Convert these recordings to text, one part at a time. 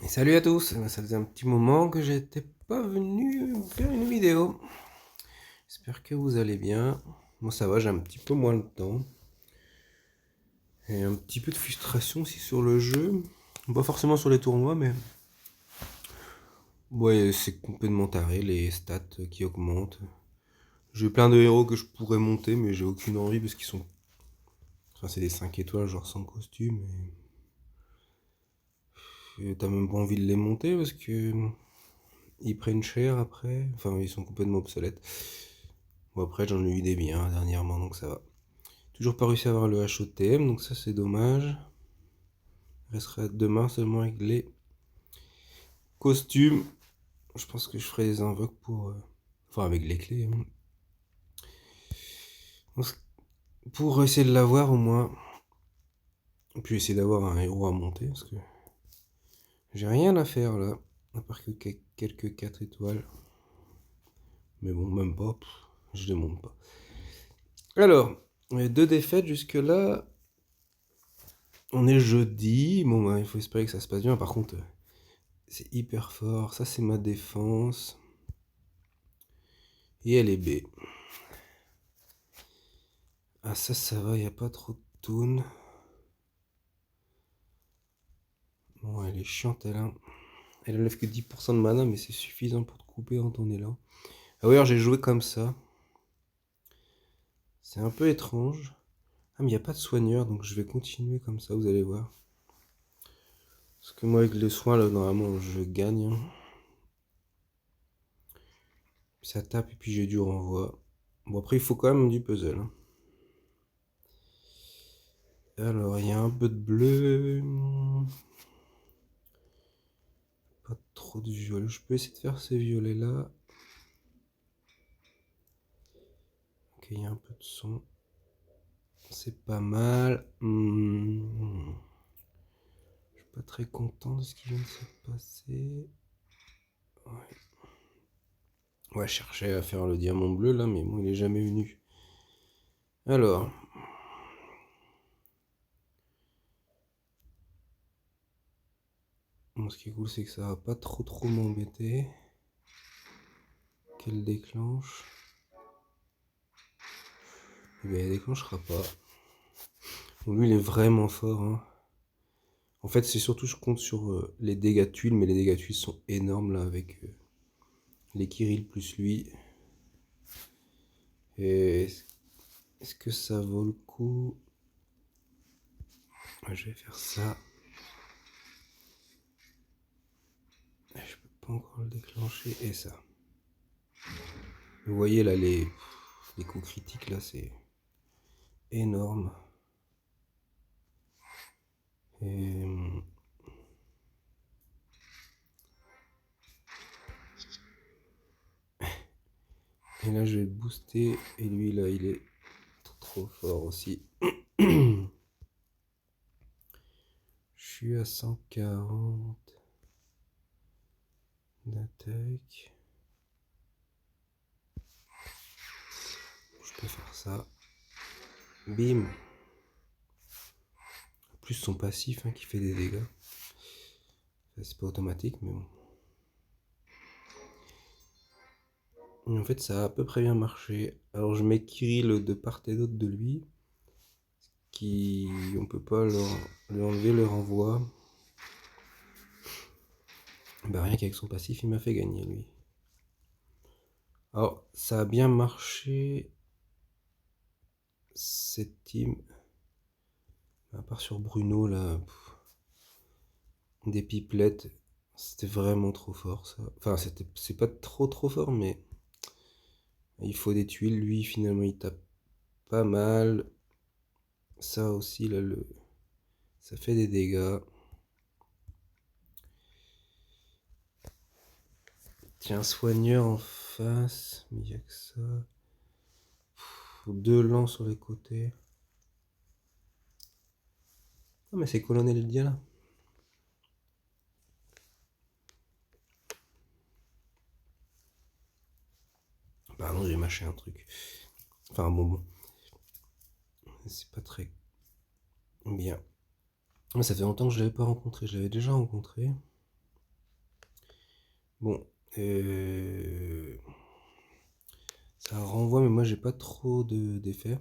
Et salut à tous, ça faisait un petit moment que j'étais pas venu faire une vidéo. J'espère que vous allez bien. Moi ça va, j'ai un petit peu moins de temps. Et un petit peu de frustration aussi sur le jeu. Pas forcément sur les tournois, mais... Ouais, c'est complètement taré, les stats qui augmentent. J'ai plein de héros que je pourrais monter, mais j'ai aucune envie parce qu'ils sont... Enfin, c'est des 5 étoiles, genre sans costume. Et t'as même pas envie de les monter parce que... Ils prennent cher après. Enfin, ils sont complètement obsolètes. Bon, après, j'en ai eu des biens dernièrement, donc ça va. Toujours pas réussi à avoir le HOTM, donc ça c'est dommage. Il restera demain seulement avec les costumes. Je pense que je ferai des invoques pour... Enfin, avec les clés. Hein. Pour essayer de l'avoir au moins. Et puis essayer d'avoir un héros à monter, parce que j'ai rien à faire là. À part que quelques 4 étoiles. Mais bon, même pas. Je les monte pas. Alors, 2 défaites jusque-là. On est jeudi. Bon, bah, il faut espérer que ça se passe bien. Par contre, c'est hyper fort. Ça, c'est ma défense. Et elle est B. Ah, ça va, y a pas trop de toon. Bon, elle est chiante, elle. Hein. Elle enlève que 10% de mana, mais c'est suffisant pour te couper en ton élan. Ah oui, alors j'ai joué comme ça. C'est un peu étrange. Ah, mais il n'y a pas de soigneur, donc je vais continuer comme ça, vous allez voir. Parce que moi, avec les soins, là, normalement, je gagne. Hein. Ça tape et puis j'ai du renvoi. Bon, après, il faut quand même du puzzle. Hein. Alors, il y a un peu de bleu. Pas trop de violet. Je peux essayer de faire ces violets-là. Ok, il y a un peu de son. C'est pas mal. Je suis pas très content de ce qui vient de se passer. Ouais, je cherchais à faire le diamant bleu là, mais bon, il est jamais venu. Alors. Bon, ce qui est cool, c'est que ça va pas trop m'embêter. Qu'elle déclenche. Eh bien, elle déclenchera pas. Bon, lui, il est vraiment fort. Hein. En fait, c'est surtout, je compte sur les dégâts de tuiles, mais les dégâts de tuiles sont énormes là avec les Kirill plus lui. Et est-ce que ça vaut le coup? Ouais, je vais faire ça. Je peux pas encore le déclencher. Et ça. Vous voyez là, les coups critiques là, c'est énorme. Et, et là, je vais le booster. Et lui, là, il est trop fort aussi. Je suis à 140 d'attaque. Je peux faire ça. Bim. Plus son passif hein, qui fait des dégâts. C'est pas automatique, mais bon. Et en fait, ça a à peu près bien marché. Alors, je mets Kirill de part et d'autre de lui. Qui. On peut pas lui enlever le renvoi. Bah, rien qu'avec son passif, il m'a fait gagner, lui. Alors, ça a bien marché. Cette team. À part sur Bruno, là. Des pipelettes. C'était vraiment trop fort, ça. Enfin, c'est pas trop fort, mais. Il faut des tuiles. Lui, finalement, il tape pas mal. Ça aussi, là, ça fait des dégâts. Tiens, un soigneur en face. Mais il n'y a que ça. Faut 2 lances sur les côtés. Ah, mais c'est Colonel Diana. Pardon, j'ai mâché un truc. Enfin, un bonbon. C'est pas très bien. Ça fait longtemps que je l'avais pas rencontré. Je l'avais déjà rencontré. Bon, ça renvoie, mais moi j'ai pas trop d'effets.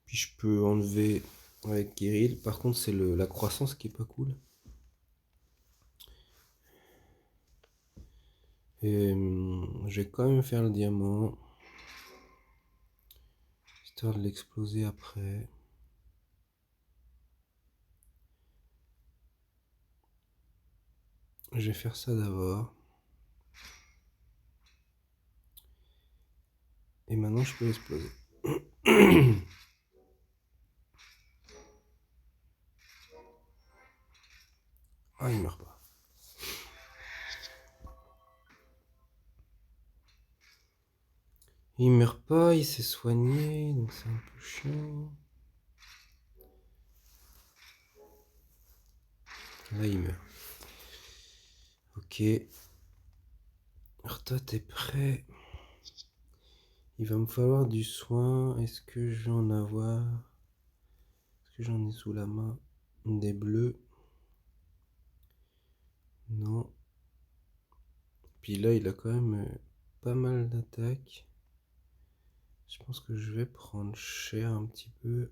Puis je peux enlever avec Kirill. Par contre, c'est la croissance qui est pas cool. Et je vais quand même faire le diamant, histoire de l'exploser après. Je vais faire ça d'abord. Et maintenant je peux exploser. Ah, il meurt pas. Il meurt pas, il s'est soigné, donc c'est un peu chiant. Là, il meurt. Ok. Alors toi, t'es prêt? Il va me falloir du soin. Est-ce que je vais en avoir? Est-ce que j'en ai sous la main? Des bleus? Non. Puis là, il a quand même pas mal d'attaques. Je pense que je vais prendre cher un petit peu.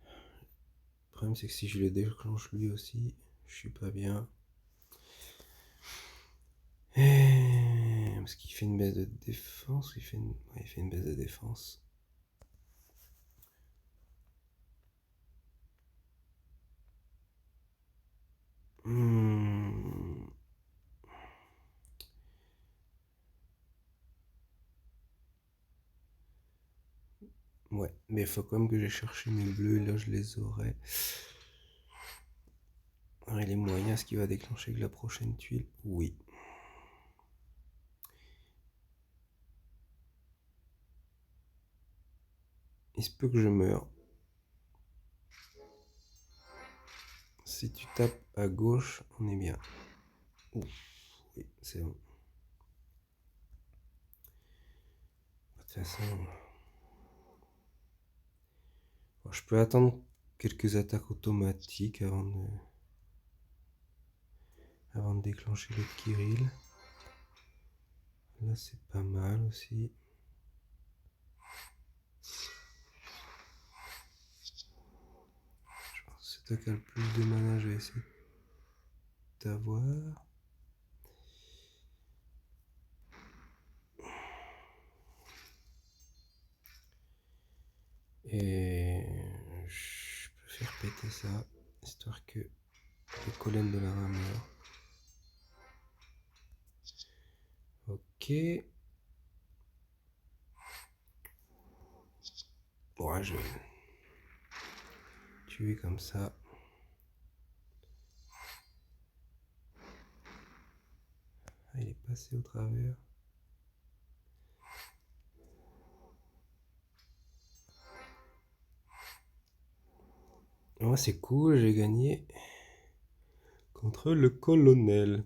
Le problème, c'est que si je le déclenche lui aussi, je suis pas bien. Parce qu'il fait une baisse de défense. Il fait une baisse de défense. Ouais, mais il faut quand même que j'ai cherché mes bleus. Là, je les aurai. Alors, il est moyen. Ce qui va déclencher que la prochaine tuile? Oui. Il se peut que je meure. Si tu tapes à gauche, on est bien. Ouf, oui, c'est bon. De toute façon, bon, je peux attendre quelques attaques automatiques avant de déclencher le Kirill. Là, c'est pas mal aussi. Je pense que c'est toi qui as le plus de mana, je vais essayer de t'avoir. Et je peux faire péter ça, histoire que les colonnes de la main meurent. Ok. Ouais, je vais tuer comme ça. Ah, il est passé au travers. Ouais, c'est cool, j'ai gagné contre le colonel.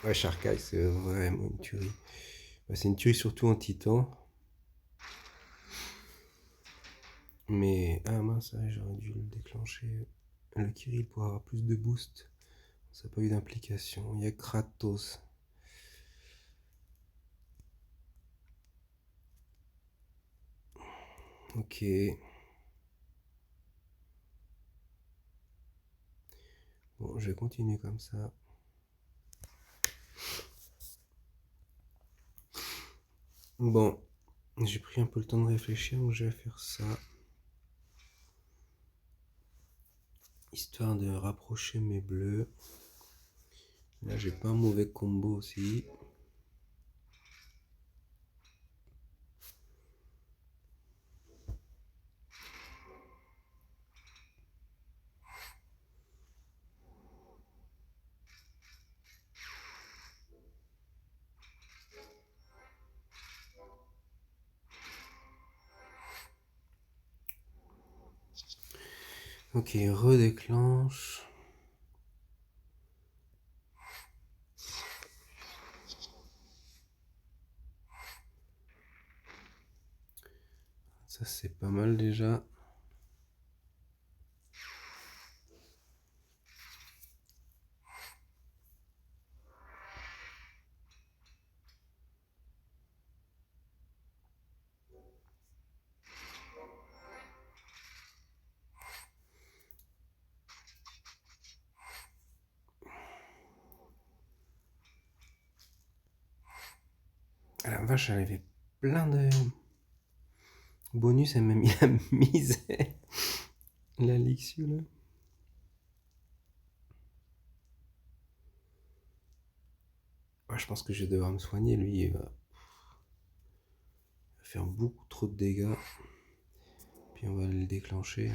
Ouais, Sharkai, c'est vraiment une tuerie. Bah, c'est une tuerie surtout en titan. Mais, ah mince, ouais, j'aurais dû le déclencher. Le Kirill pour avoir plus de boost. Ça n'a pas eu d'implication. Il y a Kratos. Ok. Bon, je vais continuer comme ça. Bon, j'ai pris un peu le temps de réfléchir, donc je vais faire ça. Histoire de rapprocher mes bleus. Là, j'ai pas un mauvais combo aussi. Ok, redéclenche. Ça c'est pas mal déjà. Ah la vache, elle avait plein de bonus, elle m'a mis la misère. La Lixio là. Ouais, je pense que je vais devoir me soigner, lui il va faire beaucoup trop de dégâts. Puis on va le déclencher.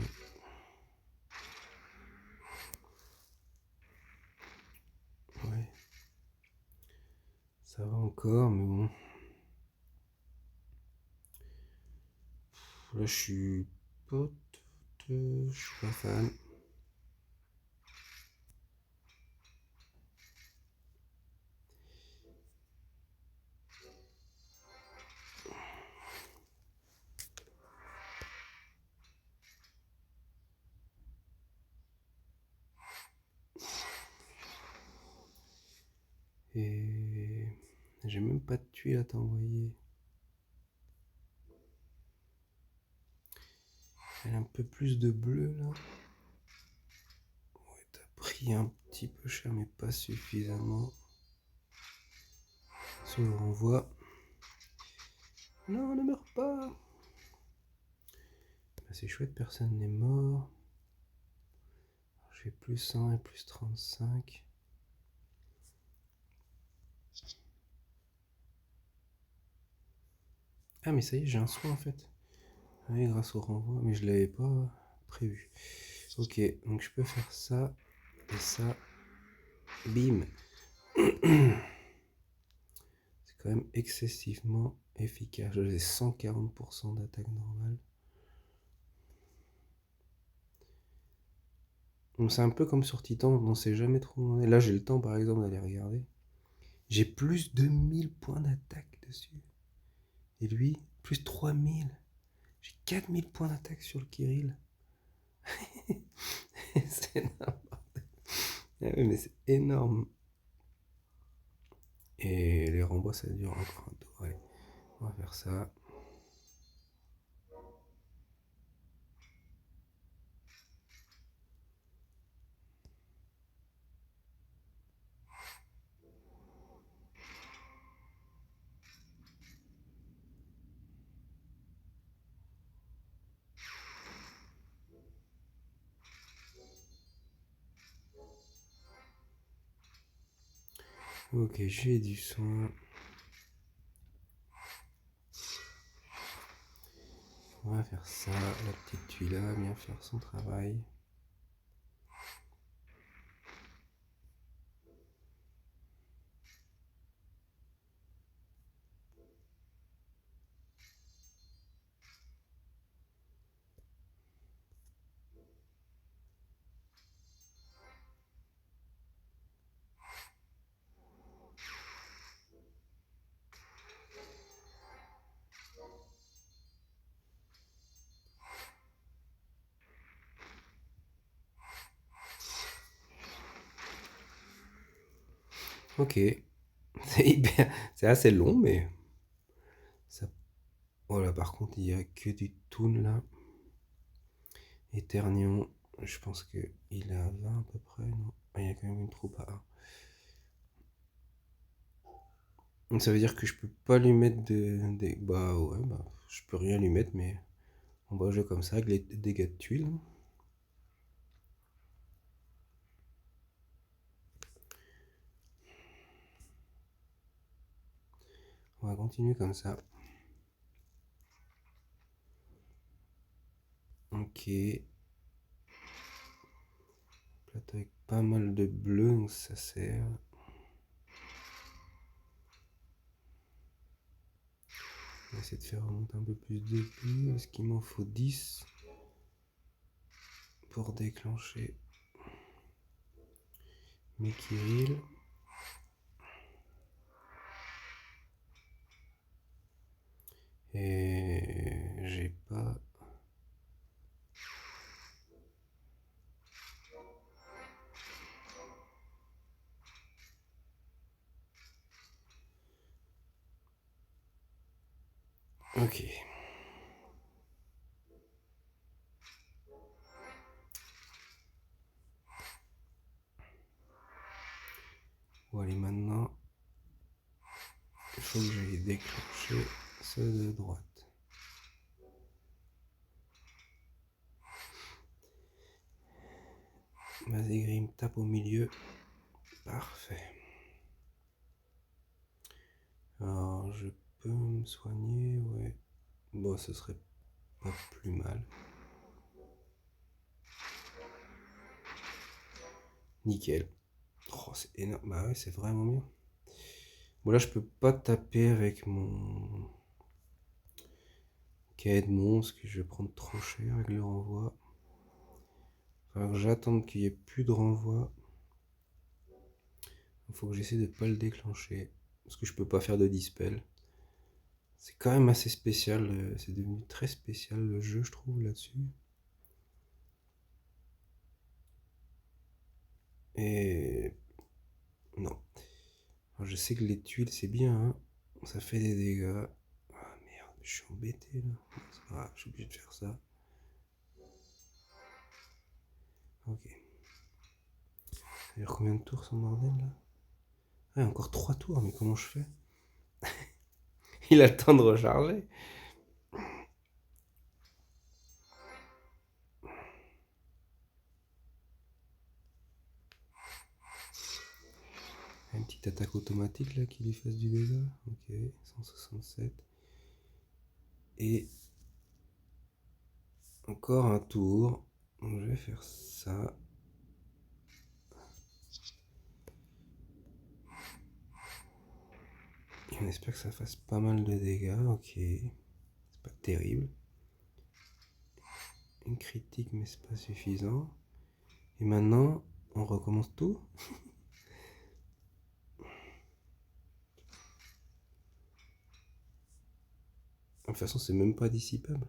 Ouais. Ça va encore, mais bon. Là je suis je suis pas fan. Et j'ai même pas de tuile à t'envoyer. Elle a un peu plus de bleu là. Ouais, t'as pris un petit peu cher mais pas suffisamment. Si on le renvoie. Non, ne meurs pas. Bah, c'est chouette, personne n'est mort. J'ai plus 1 et plus 35. Ah mais ça y est, j'ai un soin en fait. Ah oui, grâce au renvoi, mais je l'avais pas prévu. Ok, donc je peux faire ça et ça. Bim. C'est quand même excessivement efficace. J'ai 140% d'attaque normale. Donc c'est un peu comme sur Titan, on ne sait jamais trop où on est. Là j'ai le temps par exemple d'aller regarder. J'ai plus de 1000 points d'attaque dessus. Et lui, plus 3000. J'ai 4000 points d'attaque sur le Kirill. C'est énorme. Ah oui, mais c'est énorme. Et les renvois, ça dure encore un tour. Allez, on va faire ça. Ok, j'ai du soin. On va faire ça. La petite tuile va bien faire son travail. Ok. C'est assez long, mais ça. Voilà, par contre, il n'y a que du toon là. Éternion, je pense qu'il est à 20 à peu près, non? Ah, il y a quand même une troupe à 1. Donc ça veut dire que je peux pas lui mettre des. Bah ouais, bah je peux rien lui mettre, mais on va jouer comme ça avec les dégâts de tuiles. On va continuer comme ça. Ok. Plateau avec pas mal de bleu, donc ça sert. On va essayer de faire remonter un peu plus de bleu. Est-ce qu'il m'en faut 10 pour déclencher mes Kirill? Et j'ai pas Ok. Bon, allez, maintenant, il faut que j'aille déclencher ceux de droite. Vas-y, Grim, tape au milieu. Parfait. Alors, je peux me soigner, ouais. Bon, ce serait pas plus mal. Nickel. Oh, c'est énorme. Bah ouais, c'est vraiment bien. Bon, là, je peux pas taper avec mon Caedmon, parce que je vais prendre trop cher avec le renvoi. Alors, j'attends qu'il n'y ait plus de renvoi. Il faut que j'essaie de pas le déclencher. Parce que je peux pas faire de dispel. C'est quand même assez spécial. C'est devenu très spécial le jeu, je trouve, là-dessus. Et... non. Alors, je sais que les tuiles, c'est bien, hein. Ça fait des dégâts. Ah merde, je suis embêté, là. C'est pas grave, je suis obligé de faire ça. Ok. Ça dure combien de tours, son bordel, là? Ah, encore 3 tours, mais comment je fais? Il a le temps de recharger. Une petite attaque automatique là qui lui fasse du dégât. Ok, 167. Et encore un tour. Donc je vais faire ça. Et on espère que ça fasse pas mal de dégâts. Ok, c'est pas terrible. Une critique, mais c'est pas suffisant. Et maintenant, on recommence tout. De toute façon, c'est même pas dissipable.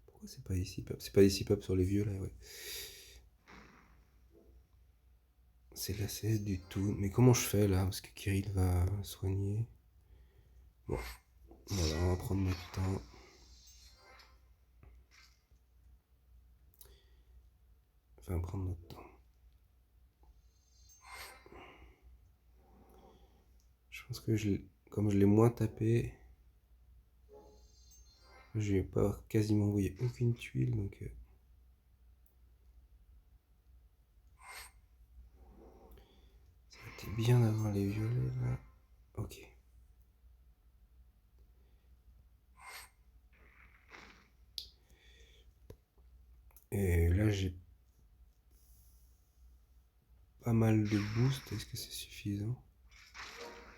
Pourquoi c'est pas dissipable? C'est pas dissipable sur les vieux là, ouais. C'est la CS du tout. Mais comment je fais là? Parce que Kirill va soigner. Bon, voilà, on va prendre notre temps. Enfin, prendre notre temps. Je pense que comme je l'ai moins tapé, je n'ai pas quasiment envoyé aucune tuile, donc ça aurait été bien d'avoir les violets là. Ok. Et là j'ai pas mal de boost, est-ce que c'est suffisant?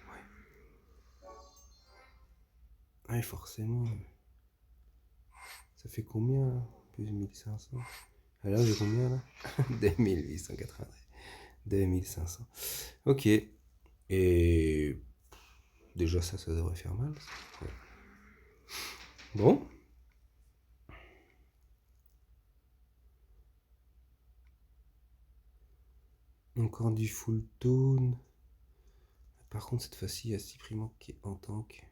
Ouais. Ah, et forcément. Ça fait combien là? Plus de 1500. Ah là j'ai combien là? 2880. 2500. Ok. Et déjà ça devrait faire mal. Ouais. Bon. Encore du full tone. Par contre cette fois-ci il y a Cypriment qui est en tank.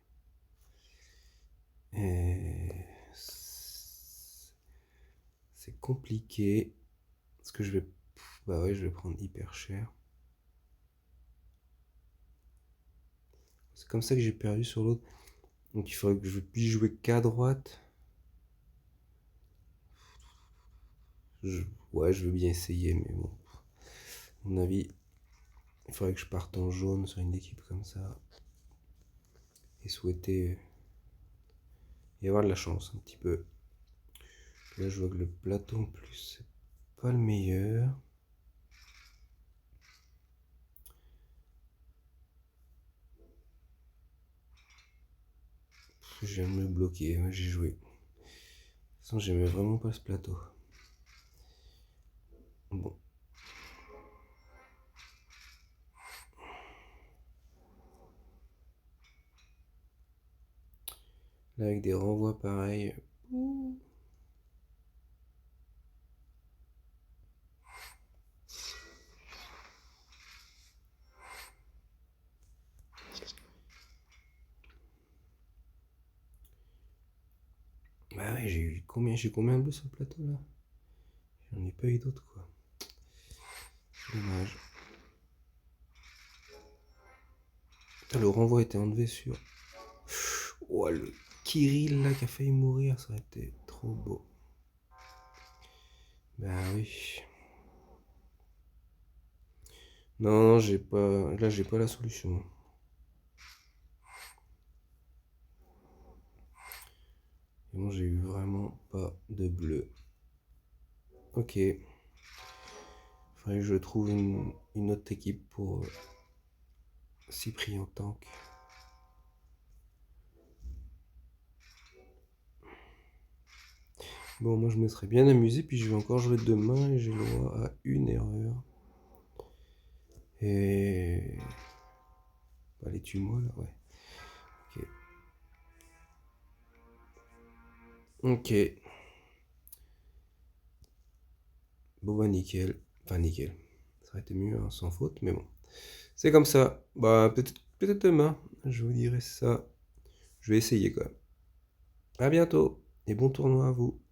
Et c'est compliqué. Parce que je vais... bah ouais, je vais prendre hyper cher. C'est comme ça que j'ai perdu sur l'autre. Donc il faudrait que je puisse jouer qu'à droite. Ouais, je veux bien essayer, mais bon. À mon avis, il faudrait que je parte en jaune sur une équipe comme ça. Et souhaiter y avoir de la chance un petit peu. Là, je vois que le plateau en plus, c'est pas le meilleur. J'aime le bloquer, ouais, j'ai joué. De toute façon, j'aimais vraiment pas ce plateau. Bon. Là, avec des renvois pareils. Ouais, j'ai combien de bleus sur le plateau là? J'en ai pas eu d'autres quoi. Dommage. Le renvoi était enlevé sur. Oh, le Kirill là qui a failli mourir, ça aurait été trop beau. Bah oui. Non, j'ai pas. Là, j'ai pas la solution. Et bon, j'ai eu vraiment pas de bleu. Ok. Faudrait que je trouve une autre équipe pour Cyprien Tank. Bon, moi je me serais bien amusé, puis je vais encore jouer demain et j'ai le droit à une erreur. Et. Allez, tue-moi là, ouais. Ok. Ok. Bon, bah nickel. Enfin, nickel. Ça aurait été mieux, hein, sans faute, mais bon. C'est comme ça. Bah, peut-être demain, je vous dirai ça. Je vais essayer quand même. À bientôt et bon tournoi à vous.